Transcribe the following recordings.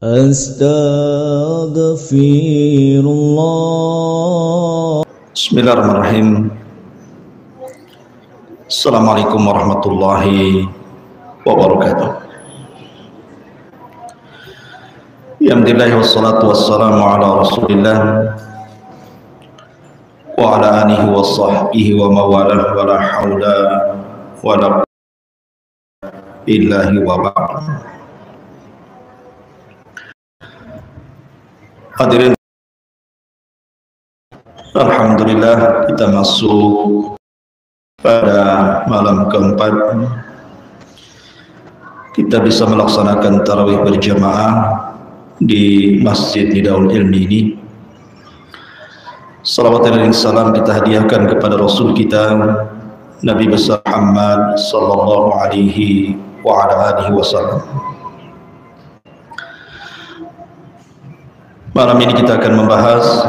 Astaghfirullah. Bismillahirrahmanirrahim. Assalamualaikum warahmatullahi wabarakatuh. Alhamdulillah wassalatu wassalamu ala rasulillah wa ala alihi wa sahbihi wa mawalah wa la hawla wa la illahi wa ba'd. Hadirin, alhamdulillah kita masuk pada malam keempat. Kita bisa melaksanakan tarawih berjamaah di Masjid Nidaul Ilmi ini. Salawat dan salam kita hadiahkan kepada Rasul kita Nabi besar Muhammad sallallahu alaihi wa ala alihi wasallam. Malam ini kita akan membahas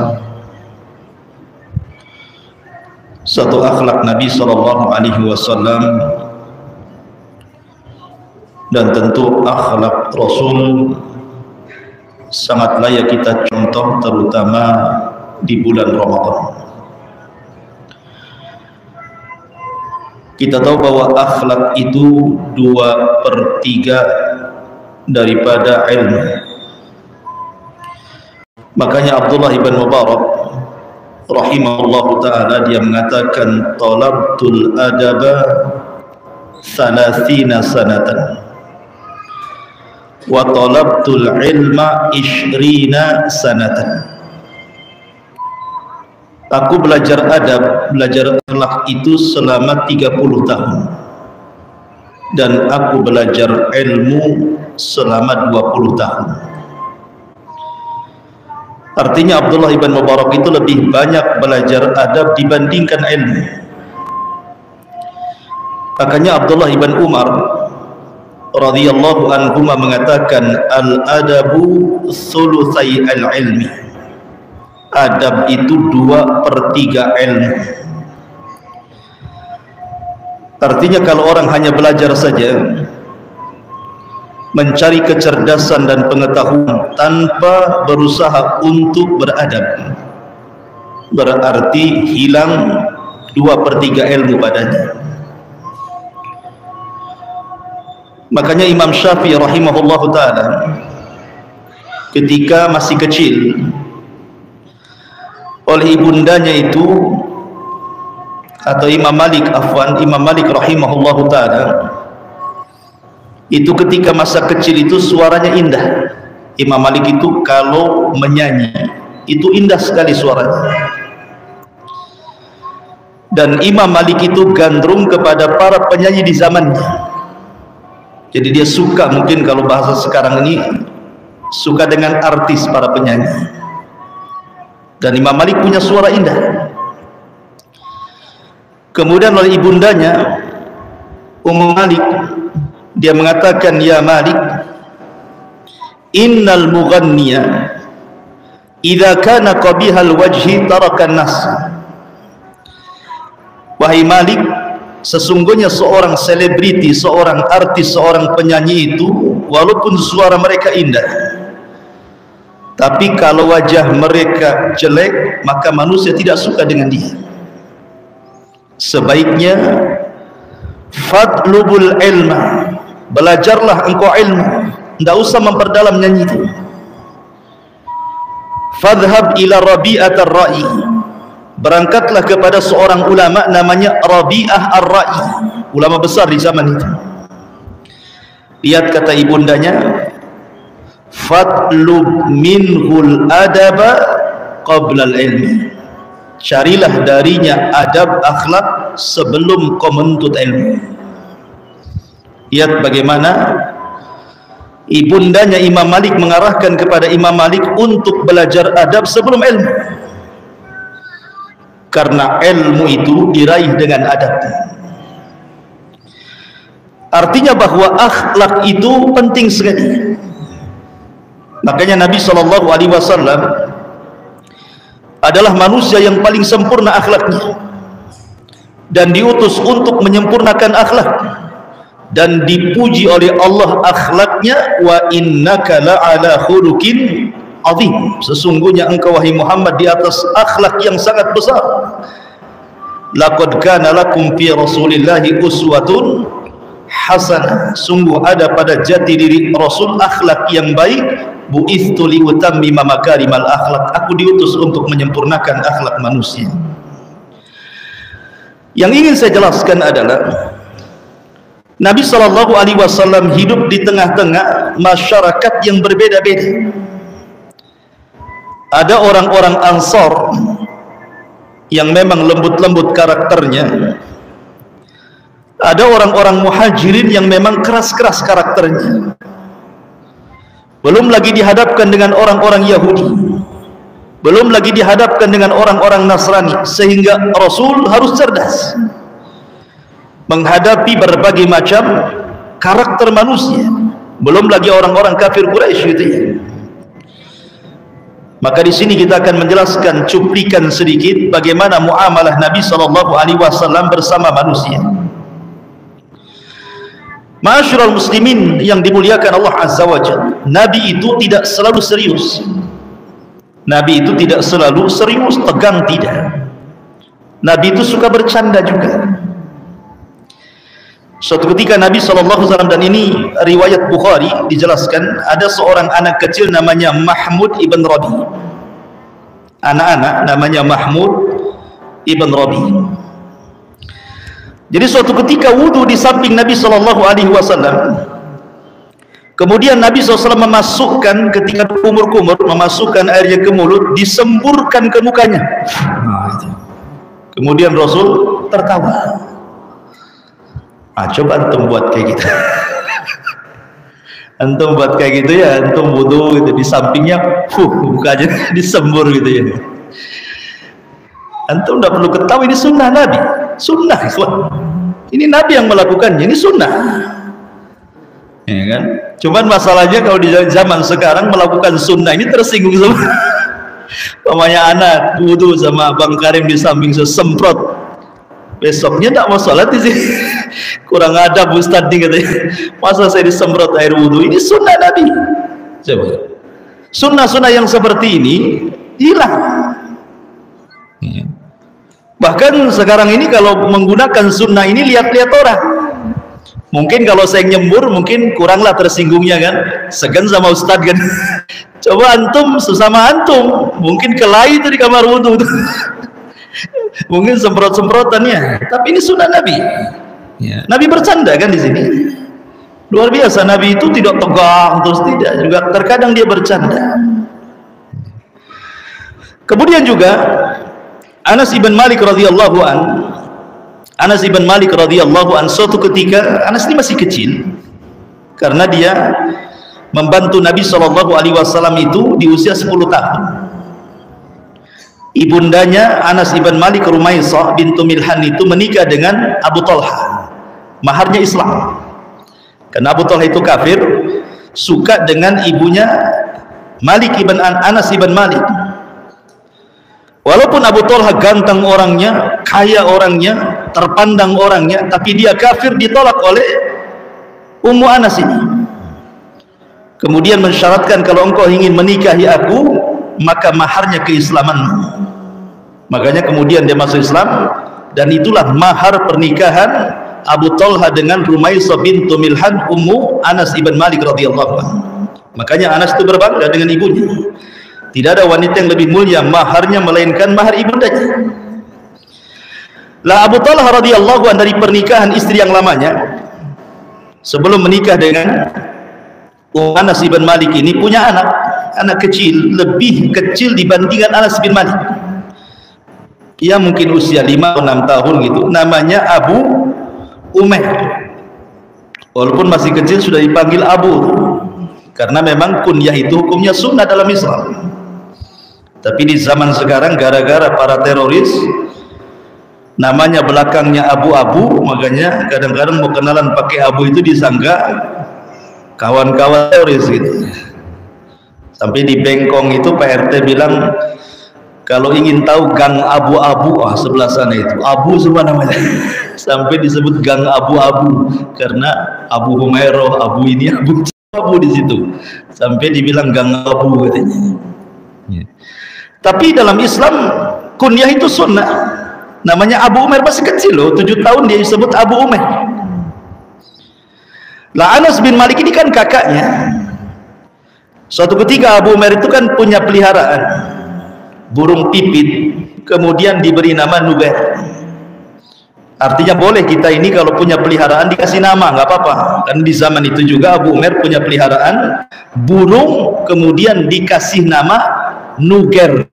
satu akhlak Nabi sallallahu alaihi wasallam, dan tentu akhlak Rasul sangat layak kita contoh, terutama di bulan Ramadan. Kita tahu bahwa akhlak itu 2/3 daripada ilmu. Makanya Abdullah ibn Mubarak rahimahullah ta'ala dia mengatakan talabtul adaba 30 sanatan wa talabtul ilma 20 sanatan. Aku belajar adab, belajar akhlak itu selama 30 tahun, dan aku belajar ilmu selama 20 tahun. Artinya Abdullah ibn Mubarak itu lebih banyak belajar adab dibandingkan ilmu. Makanya Abdullah ibn Umar radhiyallahu anhu mengatakan al-adabu thulutsai al-ilmi. Adab itu 2/3 ilmu. Artinya kalau orang hanya belajar saja, mencari kecerdasan dan pengetahuan tanpa berusaha untuk beradab, berarti hilang 2/3 ilmu padanya. Makanya Imam Syafi'i rahimahullahu ta'ala ketika masih kecil, oleh ibundanya itu, atau Imam Malik rahimahullahu ta'ala itu ketika masa kecil itu suaranya indah. Imam Malik itu kalau menyanyi itu indah sekali suaranya, dan Imam Malik itu gandrung kepada para penyanyi di zamannya. Jadi dia suka, mungkin kalau bahasa sekarang ini, suka dengan artis, para penyanyi. Dan Imam Malik punya suara indah. Kemudian oleh ibundanya Ummu Malik, dia mengatakan, ya Malik, innal mughanniya idza kana qabihal wajhi tarakan nas. Wahai Malik, sesungguhnya seorang selebriti, seorang artis, seorang penyanyi itu, walaupun suara mereka indah, tapi kalau wajah mereka jelek, maka manusia tidak suka dengan dia. Sebaiknya fadlubul ilma, belajarlah engkau ilmu, tidak usah memperdalam nyanyi itu. Fadhhab ila Rabi'at ar-Ra'i, berangkatlah kepada seorang ulama namanya Rabi'ah ar-Ra'i, ulama besar di zaman itu. Lihat kata ibundanya, fadlub minhul adaba qabla al-ilmi, carilah darinya adab akhlak sebelum kau menuntut ilmu. Lihat bagaimana ibundanya Imam Malik mengarahkan kepada Imam Malik untuk belajar adab sebelum ilmu, karena ilmu itu diraih dengan adab. Artinya bahwa akhlak itu penting sekali. Makanya Nabi SAW adalah manusia yang paling sempurna akhlaknya, dan diutus untuk menyempurnakan akhlak. dan dipuji oleh Allah akhlaknya. Wa innaka la'ala khuluqin azim, sesungguhnya engkau wahai Muhammad di atas akhlak yang sangat besar. Laqad kana lakum fi rasulillahi uswatun hasanah, sungguh ada pada jati diri Rasul akhlak yang baik. Bu'ithtu liutammima makarimal akhlak, aku diutus untuk menyempurnakan akhlak manusia. Yang ingin saya jelaskan adalah Nabi SAW hidup di tengah-tengah masyarakat yang berbeda-beda. Ada orang-orang Ansar yang memang lembut-lembut karakternya, ada orang-orang Muhajirin yang memang keras-keras karakternya. Belum lagi dihadapkan dengan orang-orang Yahudi, belum lagi dihadapkan dengan orang-orang Nasrani, sehingga Rasul harus cerdas menghadapi berbagai macam karakter manusia. Belum lagi orang-orang kafir Quraisy gitu ya. Maka di sini kita akan menjelaskan cuplikan sedikit bagaimana muamalah Nabi SAW bersama manusia. Ma'asyiral muslimin yang dimuliakan Allah Azza wa Jalla, Nabi itu tidak selalu serius. Nabi itu tidak selalu serius, tegang, tidak. Nabi itu suka bercanda juga. Suatu ketika Nabi SAW, dan ini riwayat Bukhari, dijelaskan ada seorang anak kecil namanya Mahmud ibn Rabi. Anak-anak namanya Mahmud ibn Rabi. Jadi suatu ketika wudu di samping Nabi SAW, kemudian Nabi SAW memasukkan, ketika kumur-kumur, memasukkan airnya ke mulut, disemburkan ke mukanya. Kemudian Rasul tertawa. Coba antum buat kayak gitu. Antum buat kayak gitu ya, antum wudu gitu, di sampingnya mukanya disembur gitu ya. Antum tidak perlu ketahui, ini sunnah Nabi, sunnah ikhwan. Ini Nabi yang melakukannya, ini sunnah ya kan. Cuman masalahnya kalau di zaman sekarang melakukan sunnah ini tersinggung semua. Pamanya anak wudu sama Bang Karim di samping sesemprot, besoknya tidak mau sholat di sini. Kurang adab Ustadz nih katanya. Masa saya disemprot air wudu? Ini sunnah Nabi. Coba. Sunnah-sunnah yang seperti ini hilang. Bahkan sekarang ini kalau menggunakan sunnah ini, lihat-lihat orang. Mungkin kalau saya nyembur, mungkin kuranglah tersinggungnya kan. Segan sama Ustadz kan. Coba antum sesama antum, mungkin kelahi itu di kamar wudu. Mungkin semprot-semprotannya. Tapi ini sunnah Nabi. Ya. Nabi bercanda kan di sini. Luar biasa, Nabi itu tidak tegang terus, tidak, juga terkadang dia bercanda. Kemudian juga Anas ibn Malik radhiyallahu an, Anas ibn Malik radhiyallahu an, suatu ketika Anas ini masih kecil, karena dia membantu Nabi SAW itu di usia 10 tahun. Ibundanya Anas ibn Malik, Rumaisah bintu Milhan, itu menikah dengan Abu Talha. Maharnya Islam, karena Abu Talha itu kafir, suka dengan ibunya Malik ibn Anas ibn Malik. Walaupun Abu Talha ganteng orangnya, kaya orangnya, terpandang orangnya, tapi dia kafir, ditolak oleh Ummu Anas ini. Kemudian mensyaratkan, kalau engkau ingin menikahi aku, maka maharnya keislamanmu. Makanya kemudian dia masuk Islam, dan itulah mahar pernikahan Abu Talha dengan Rumaisah bintu Milhan, Ummu Anas ibn Malik radhiyallahu anhu. Makanya Anas itu berbangga dengan ibunya. Tidak ada wanita yang lebih mulia maharnya melainkan mahar ibundanya. Lah Abu Talha radhiyallahu anhu dari pernikahan istri yang lamanya, sebelum menikah dengan Ummu Anas ibn Malik ini, punya anak kecil, lebih kecil dibandingkan Anas bin Malik. Ia mungkin usia 5 atau 6 tahun gitu. Namanya Abu Umair. Walaupun masih kecil sudah dipanggil Abu, karena memang kunyah itu hukumnya sunnah dalam Islam. Tapi di zaman sekarang gara-gara para teroris namanya belakangnya Abu-Abu, makanya kadang-kadang mau kenalan pakai Abu itu disangka kawan-kawan teroris gitu. Sampai di Bengkong itu Pak RT bilang, Kalau ingin tahu gang abu-abu, sebelah sana itu abu semua namanya. Sampai disebut gang abu-abu karena Abu Humairah, abu ini, abu di situ. Sampai dibilang gang abu katanya. Tapi dalam Islam kunyah itu sunnah. Namanya Abu Umair, masih kecil loh, 7 tahun dia disebut Abu Umair. Lah Anas bin Malik ini kan kakaknya. Suatu ketika Abu Umair itu kan punya peliharaan burung pipit, kemudian diberi nama Nugair. Artinya boleh kita ini kalau punya peliharaan dikasih nama, nggak apa-apa. Dan di zaman itu juga Abu Umair punya peliharaan burung, kemudian dikasih nama Nugair.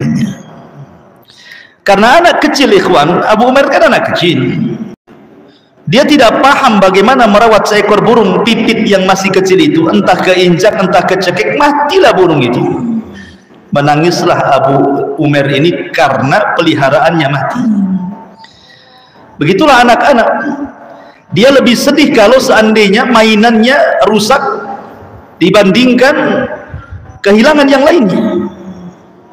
Karena anak kecil, ikhwan, Abu Umair kan anak kecil, dia tidak paham bagaimana merawat seekor burung pipit yang masih kecil itu. Entah keinjak, entah kecekik, matilah burung itu. Menangislah Abu Umair ini karena peliharaannya mati. Begitulah anak-anak, dia lebih sedih kalau seandainya mainannya rusak dibandingkan kehilangan yang lainnya.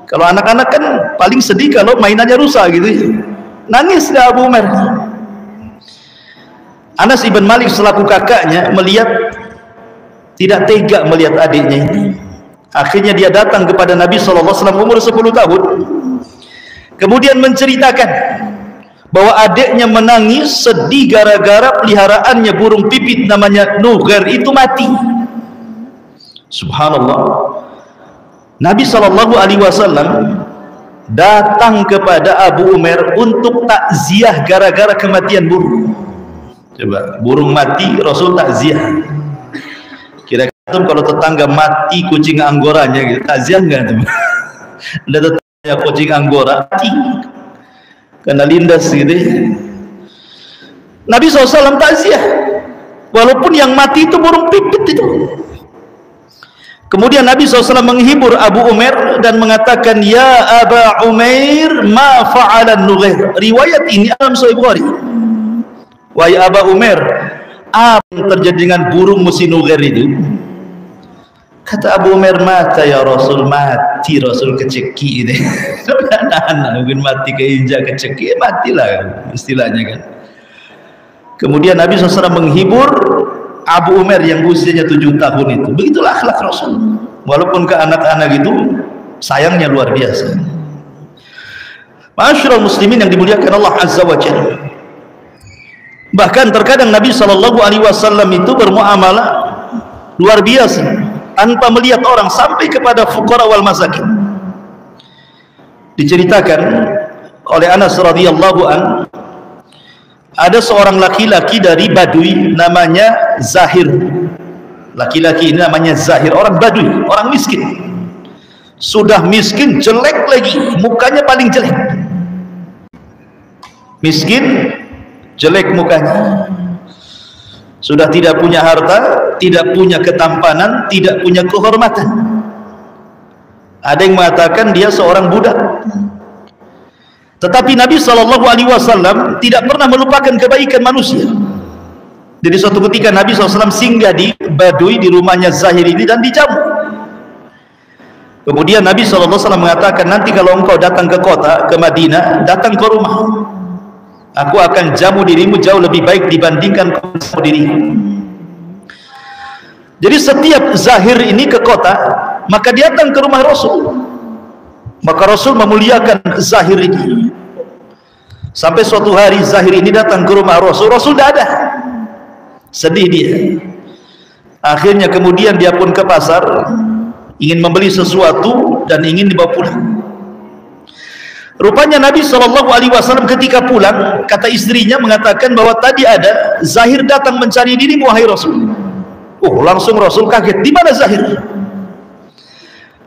Kalau anak-anak kan paling sedih kalau mainannya rusak gitu. Nangislah Abu Umair. Anas ibn Malik selaku kakaknya melihat, tidak tega melihat adiknya ini. Akhirnya dia datang kepada Nabi SAW umur 10 tahun, kemudian menceritakan bahwa adiknya menangis sedih gara-gara peliharaannya burung pipit namanya Nugair itu mati. Subhanallah. Nabi SAW datang kepada Abu Umair untuk takziah gara-gara kematian burung. Coba, burung mati Rasul takziah. Kira-kira kalau tetangga mati kucing anggoranya gitu, takziah enggak tuh? Ada tetangga kucing anggora mati kena lindas gitu. Nabi SAW takziah walaupun yang mati itu burung pipit itu. Kemudian Nabi SAW menghibur Abu Umair dan mengatakan, ya Aba Umair, ma fa'alan Nugair. Riwayat ini dalam Sahih Bukhari. Wahai Aba Umair, apa yang terjadi dengan burung musi Nugair itu? Kata Abu Umair, mata ya Rasul, mati Rasul keceki ini. Anak-anak mungkin mati keinjak keceki, matilah istilahnya kan. Kemudian Nabi SAW menghibur Abu Umair yang usianya 7 tahun itu. Begitulah akhlak Rasul. Walaupun ke anak-anak itu sayangnya luar biasa. Ma'asyiral muslimin yang dimuliakan Allah Azza wa Jalla. Bahkan terkadang Nabi SAW itu bermuamalah luar biasa tanpa melihat orang sampai kepada fuqara wal masakin. Diceritakan oleh Anas radhiyallahu an, ada seorang laki-laki dari Badui namanya Zahir. Laki-laki ini namanya Zahir, orang Badui, orang miskin. Sudah miskin, jelek lagi, mukanya paling jelek. Miskin, jelek mukanya. Sudah tidak punya harta, tidak punya ketampanan, tidak punya kehormatan. Ada yang mengatakan dia seorang budak. Tetapi Nabi SAW tidak pernah melupakan kebaikan manusia. Jadi suatu ketika Nabi SAW singgah di Badui, di rumahnya Zahir ini, dan dijamu. Kemudian Nabi SAW mengatakan, nanti kalau engkau datang ke kota, ke Madinah, datang ke rumah, aku akan jamu dirimu jauh lebih baik dibandingkan kau jamu dirimu. Jadi setiap Zahir ini ke kota, maka dia datang ke rumah Rasul. Maka Rasul memuliakan Zahir ini. Sampai suatu hari Zahir ini datang ke rumah Rasul, Rasul tidak ada. Sedih dia. Akhirnya kemudian dia pun ke pasar, ingin membeli sesuatu dan ingin dibawa pulang. Rupanya Nabi SAW ketika pulang, kata istrinya mengatakan bahwa tadi ada Zahir datang mencari dirimu wahai Rasul. Langsung Rasul kaget, di mana Zahir?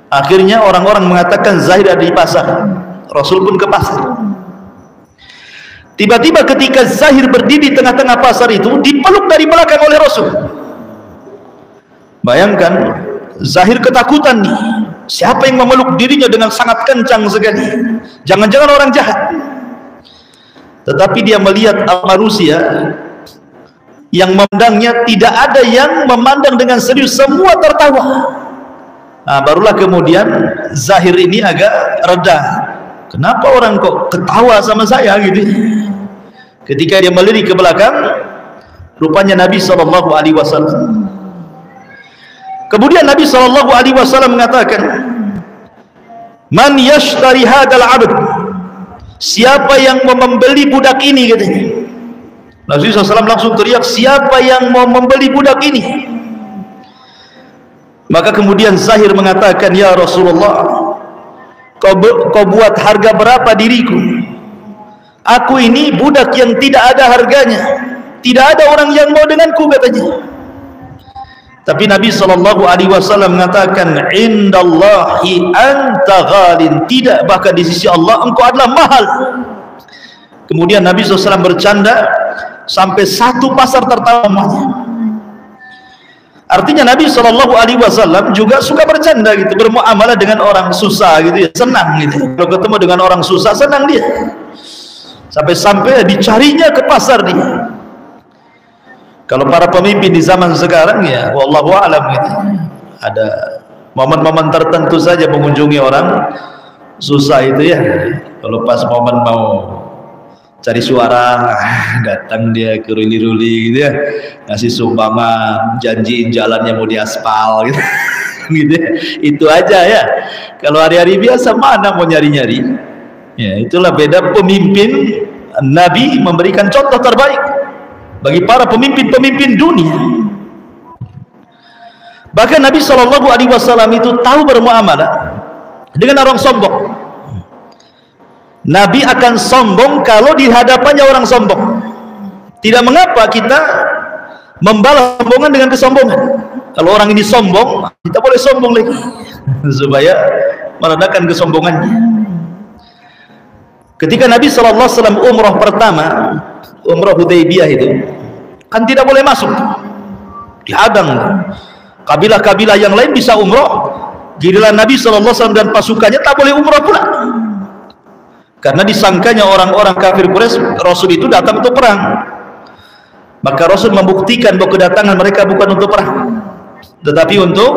Akhirnya orang-orang mengatakan Zahir ada di pasar. Rasul pun ke pasar. Tiba-tiba ketika Zahir berdiri di tengah-tengah pasar itu, dipeluk dari belakang oleh Rasul. Bayangkan, Zahir ketakutan nih. Siapa yang memeluk dirinya dengan sangat kencang sekali? Jangan-jangan orang jahat. Tetapi dia melihat manusia yang memandangnya, tidak ada yang memandang dengan serius, semua tertawa. Nah, barulah kemudian Zahir ini agak reda, kenapa orang kok ketawa sama saya gitu. Ketika dia melirik ke belakang, rupanya Nabi SAW. Kemudian Nabi SAW mengatakan, man yashtari hadal abd, siapa yang mau membeli budak ini, katanya. Nabi SAW langsung teriak, siapa yang mau membeli budak ini? Maka kemudian Zahir mengatakan, ya Rasulullah, kau buat harga berapa diriku? Aku ini budak yang tidak ada harganya, tidak ada orang yang mau denganku, katanya. Tapi Nabi SAW mengatakan, indallahi anta ghalin, tidak, bahkan di sisi Allah engkau adalah mahal. Kemudian Nabi SAW bercanda sampai satu pasar tertawa. Artinya Nabi SAW juga suka bercanda gitu, bermuamalah dengan orang susah gitu ya, senang gitu. Kalau ketemu dengan orang susah, senang dia. Sampai-sampai dicarinya ke pasar dia. Kalau para pemimpin di zaman sekarang ya, wallahu a'lam gitu, ada momen-momen tertentu saja mengunjungi orang susah itu ya. Kalau pas momen mau cari suara, datang dia ke ruli-ruli gitu ya, ngasih sumbangan, janjiin jalannya mau diaspal gitu, gitu ya. Itu aja ya. Kalau hari-hari biasa mana mau nyari-nyari ya. Itulah beda pemimpin. Nabi memberikan contoh terbaik bagi para pemimpin-pemimpin dunia. Bahkan Nabi SAW itu tahu bermuamalah dengan orang sombong. Nabi akan sombong kalau di hadapannya orang sombong. Tidak mengapa kita membalas sombongan dengan kesombongan. Kalau orang ini sombong, kita boleh sombong lagi supaya meredakan kesombongannya. Ketika Nabi SAW umrah pertama, umrah Hudaybiyah itu kan tidak boleh masuk, dihadang. Kabilah-kabilah yang lain bisa umrah, giliran Nabi SAW dan pasukannya tak boleh umrah pula, karena disangkanya orang-orang kafir Quraisy Rasul itu datang untuk perang. Maka Rasul membuktikan bahwa kedatangan mereka bukan untuk perang, tetapi untuk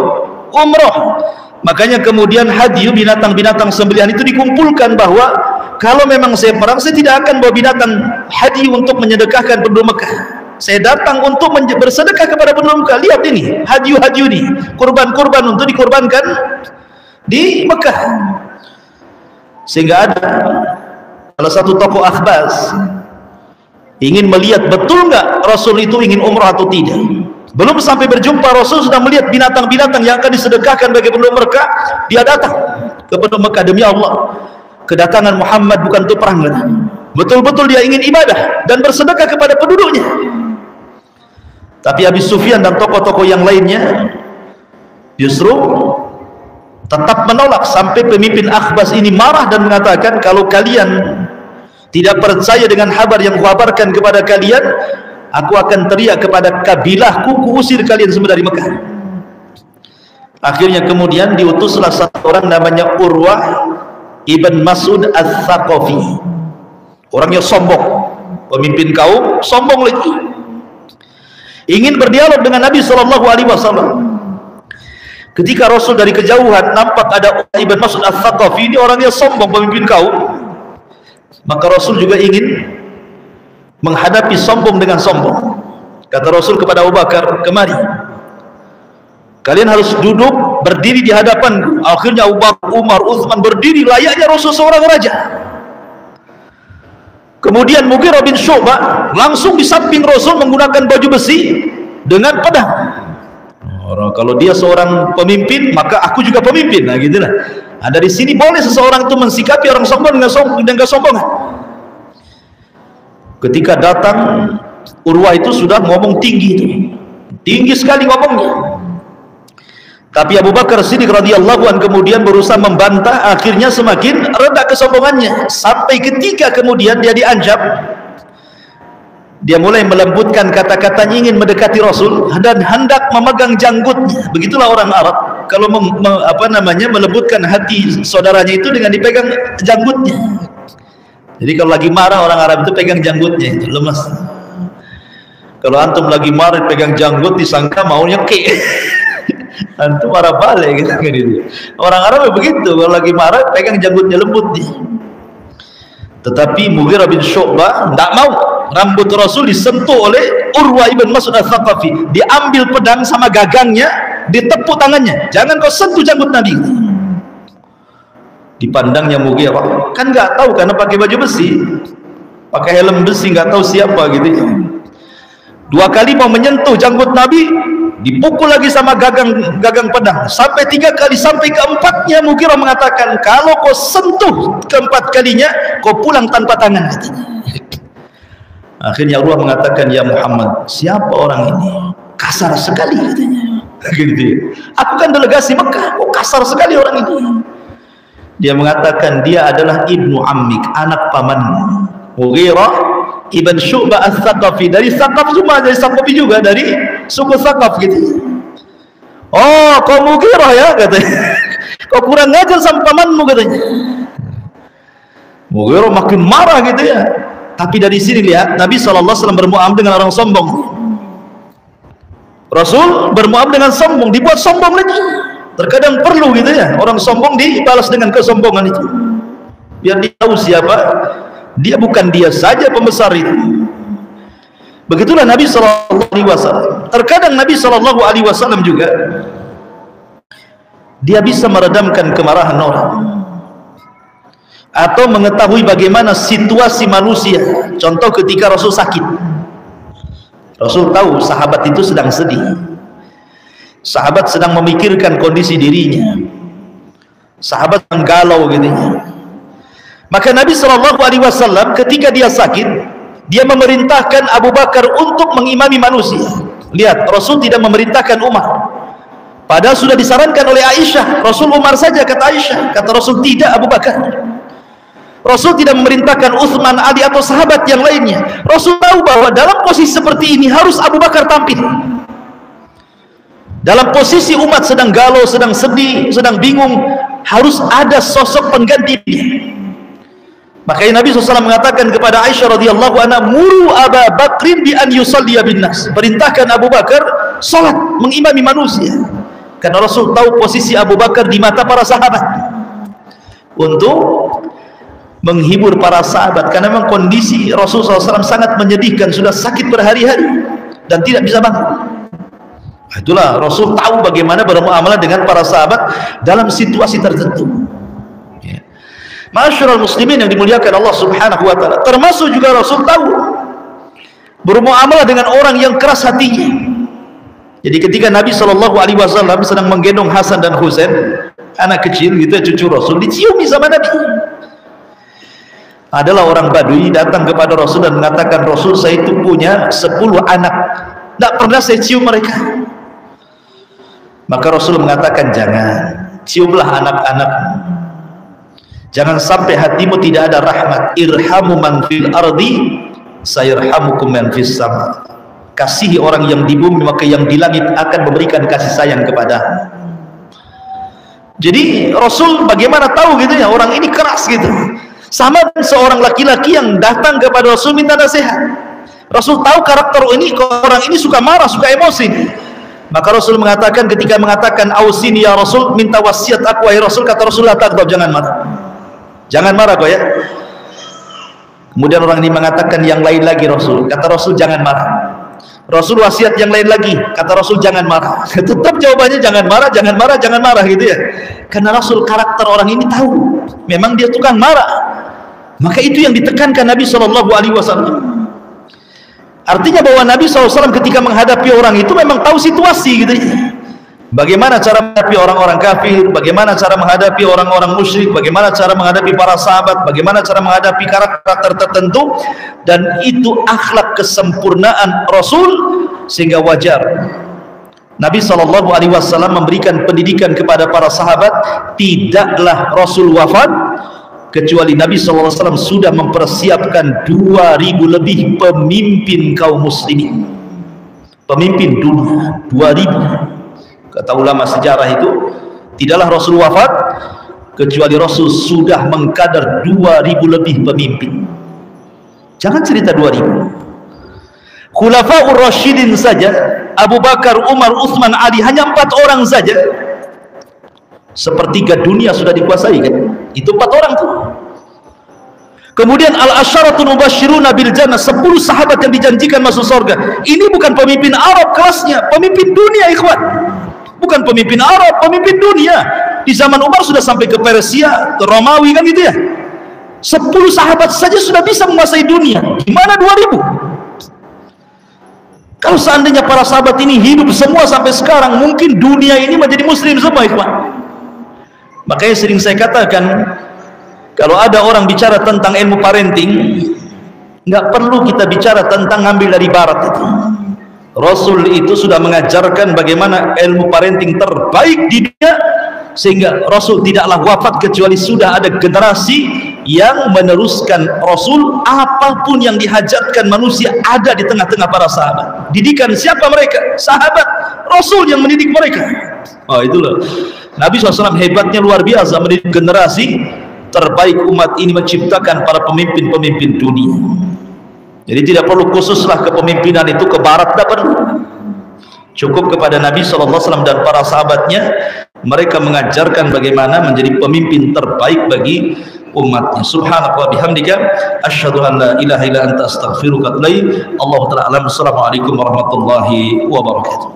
umrah. Makanya kemudian hadiah binatang-binatang sembelihan itu dikumpulkan, bahwa kalau memang saya perang, saya tidak akan bawa binatang hadiah untuk menyedekahkan penduduk Mekah. Saya datang untuk bersedekah kepada penduduk Mekah. Lihat ini, hadiah-hadiah ini, kurban-kurban untuk dikorbankan di Mekah. Sehingga ada salah satu tokoh Akhbas ingin melihat betul nggak Rasul itu ingin umrah atau tidak. Belum sampai berjumpa, Rasul sudah melihat binatang-binatang yang akan disedekahkan bagi penduduk Mekah. Dia datang ke penduduk Mekah, demi Allah, kedatangan Muhammad bukan untuk perang. Betul-betul dia ingin ibadah dan bersedekah kepada penduduknya. Tapi Abi Sufyan dan tokoh-tokoh yang lainnya justru tetap menolak, sampai pemimpin Akhbas ini marah dan mengatakan, kalau kalian tidak percaya dengan kabar yang kuhabarkan kepada kalian, aku akan teriak kepada kabilahku, kuusir kalian semua dari Mekah. Akhirnya kemudian diutuslah satu orang namanya Urwah Ibn Mas'ud Al-Thaqafi. Orangnya sombong, pemimpin kaum, sombong lagi. Ingin berdialog dengan Nabi SAW. Ketika Rasul dari kejauhan nampak ada Ibn Mas'ud Al-Thaqafi, ini orangnya sombong, pemimpin kaum. Maka Rasul juga ingin menghadapi sombong dengan sombong. Kata Rasul kepada Abu Bakar, kemari, kalian harus duduk berdiri di hadapanku. Akhirnya Abu Bakar, Umar, Utsman berdiri layaknya Rasul seorang raja. Kemudian Mughirah bin Syu'bah langsung di samping Rasul menggunakan baju besi dengan pedang. Kalau dia seorang pemimpin, maka aku juga pemimpin. Nah, gitulah. Nah, dari sini boleh seseorang itu mensikapi orang sombong dengan kesombongan. Ketika datang, Urwah itu sudah ngomong tinggi, tinggi sekali ngomongnya. Tapi Abu Bakar Siddiq radhiyallahu anhu kemudian berusaha membantah. Akhirnya semakin reda kesombongannya, sampai ketika kemudian dia diancam, dia mulai melembutkan kata-katanya, ingin mendekati Rasul dan hendak memegang janggutnya. Begitulah orang Arab kalau melembutkan hati saudaranya itu dengan dipegang janggutnya. Jadi kalau lagi marah orang Arab itu pegang janggutnya, itu lemas. Kalau antum lagi marah pegang janggut, disangka maunya ke antum marah balik gitu. Orang Arab begitu, kalau lagi marah pegang janggutnya, lembut dia. Tetapi Mughirah bin Syu'bah tidak mau rambut Rasul disentuh oleh Urwah ibn Mas'ud al-Thaqafi. Diambil pedang sama gagangnya, ditepuk tangannya, jangan kau sentuh janggut Nabi. Dipandangnya Mughirah, kan nggak tahu karena pakai baju besi, pakai helm besi, nggak tahu siapa gitu. 2 kali mau menyentuh janggut Nabi, dipukul lagi sama gagang pedang, sampai 3 kali, sampai keempatnya Mughirah mengatakan, kalau kau sentuh keempat kalinya, kau pulang tanpa tangan. Akhirnya Urwah mengatakan, ya Muhammad, siapa orang ini? Kasar sekali katanya. Gitu. Aku kan delegasi Mekah, kok kasar sekali orang ini. Dia mengatakan dia adalah ibnu ammik, anak pamanmu, Mughirah ibn Syu'bah al-Thaqafi, dari Thaqaf, cuma dari Thaqafi juga, dari suku Thaqaf gitu. Oh, kau Mughirah ya katanya. Kau kurang ngajar sama pamanmu katanya. Mughirah makin marah gitu ya. Tapi dari sini lihat, Nabi SAW bermuamalah dengan orang sombong. Rasul bermuamalah dengan sombong, dibuat sombong lagi. Terkadang perlu gitu ya, orang sombong dibalas dengan kesombongan itu, biar dia tahu siapa dia. Bukan dia saja pembesar itu. Begitulah Nabi SAW. Terkadang Nabi SAW juga dia bisa meredamkan kemarahan orang atau mengetahui bagaimana situasi manusia. Contoh ketika Rasul sakit, Rasul tahu sahabat itu sedang sedih, sahabat sedang memikirkan kondisi dirinya, sahabat sedang galau gitu. Maka Nabi SAW ketika dia sakit, dia memerintahkan Abu Bakar untuk mengimami manusia. Lihat, Rasul tidak memerintahkan Umar, padahal sudah disarankan oleh Aisyah. Rasul Umar saja kata Aisyah, kata Rasul tidak Abu Bakar. Rasul tidak memerintahkan Utsman, Ali atau sahabat yang lainnya. Rasul tahu bahwa dalam posisi seperti ini harus Abu Bakar tampil. Dalam posisi umat sedang galau, sedang sedih, sedang bingung, harus ada sosok penggantinya. Makanya Nabi SAW mengatakan kepada Aisyah radhiyallahu anha, muru Abu Bakrin bi an yusalliya bin nas, perintahkan Abu Bakar salat mengimami manusia. Karena Rasul tahu posisi Abu Bakar di mata para sahabat, untuk menghibur para sahabat. Karena memang kondisi Rasul SAW sangat menyedihkan, sudah sakit berhari-hari dan tidak bisa bangun. Itulah Rasul tahu bagaimana bermuamalah dengan para sahabat dalam situasi tertentu. Ma'asyiral muslimin yang dimuliakan Allah Subhanahu wa taala, termasuk juga Rasul tahu bermuamalah dengan orang yang keras hatinya. Jadi ketika Nabi SAW sedang menggendong Hasan dan Husain, anak kecil gitu, cucu Rasul, diciumi sama Nabi. Adalah orang Badui datang kepada Rasul dan mengatakan, Rasul, saya itu punya 10 anak, tidak pernah saya cium mereka. Maka Rasul mengatakan, jangan, ciumlah anak-anak. Jangan sampai hatimu tidak ada rahmat. Irhamu man fil ardi sayarhamukum man fis sama. Kasihi orang yang di bumi, maka yang di langit akan memberikan kasih sayang kepada. Jadi Rasul bagaimana tahu gitu ya, orang ini keras gitu. Sama seorang laki-laki yang datang kepada Rasul minta nasihat. Rasul tahu karakter ini, orang ini suka marah, suka emosi. Maka Rasul mengatakan, ketika mengatakan ausini ya Rasul, minta wasiat aku wahai Rasul, kata Rasul, la taghdab, jangan marah. Jangan marah kau ya. Kemudian orang ini mengatakan yang lain lagi Rasul, kata Rasul, jangan marah. Rasul wasiat yang lain lagi, kata Rasul, jangan marah. Tetap jawabannya jangan marah, jangan marah, jangan marah gitu ya. Karena Rasul karakter orang ini tahu, memang dia tukang marah. Maka itu yang ditekankan Nabi SAW. Artinya bahwa Nabi SAW ketika menghadapi orang itu memang tahu situasi gitu ya. Bagaimana cara menghadapi orang-orang kafir, bagaimana cara menghadapi orang-orang musyrik, bagaimana cara menghadapi para sahabat, bagaimana cara menghadapi karakter tertentu. Dan itu akhlak kesempurnaan Rasul, sehingga wajar Nabi SAW memberikan pendidikan kepada para sahabat. Tidaklah Rasul wafat kecuali Nabi SAW sudah mempersiapkan 2000 lebih pemimpin kaum muslimin, pemimpin dunia 2000. Kata ulama sejarah itu, tidaklah Rasul wafat kecuali Rasul sudah mengkadar 2000 lebih pemimpin. Jangan cerita 2000. Khulafaur Rasyidin saja, Abu Bakar, Umar, Utsman, Ali, hanya 4 orang saja, sepertiga dunia sudah dikuasai kan? Itu 4 orang tuh. Kemudian al-asyaratul mubashshiruna bil jannah, 10 sahabat yang dijanjikan masuk surga. Ini bukan pemimpin Arab kelasnya, pemimpin dunia, ikhwan. Bukan pemimpin Arab, pemimpin dunia. Di zaman Umar sudah sampai ke Persia, ke Romawi, kan gitu ya. 10 sahabat saja sudah bisa menguasai dunia. Gimana 2000? Kalau seandainya para sahabat ini hidup semua sampai sekarang, mungkin dunia ini menjadi muslim semua, ikhwan. Makanya sering saya katakan, kalau ada orang bicara tentang ilmu parenting, nggak perlu kita bicara tentang ngambil dari barat itu. Rasul itu sudah mengajarkan bagaimana ilmu parenting terbaik di dunia, sehingga Rasul tidaklah wafat kecuali sudah ada generasi yang meneruskan Rasul. Apapun yang dihajatkan manusia ada di tengah-tengah para sahabat. Didikan siapa mereka? Sahabat. Rasul yang mendidik mereka. Oh, itulah Nabi SAW hebatnya luar biasa mendidik generasi terbaik umat ini, menciptakan para pemimpin-pemimpin dunia. Jadi tidak perlu khususlah kepemimpinan itu ke barat, tidak perlu. Cukup kepada Nabi SAW dan para sahabatnya, mereka mengajarkan bagaimana menjadi pemimpin terbaik bagi umatnya. Subhanaka wa bihamdika asyhadu an la ilaha illa anta astaghfiruka wa atubu ilaik. Allahu ta'ala alam. Assalamualaikum warahmatullahi wabarakatuh.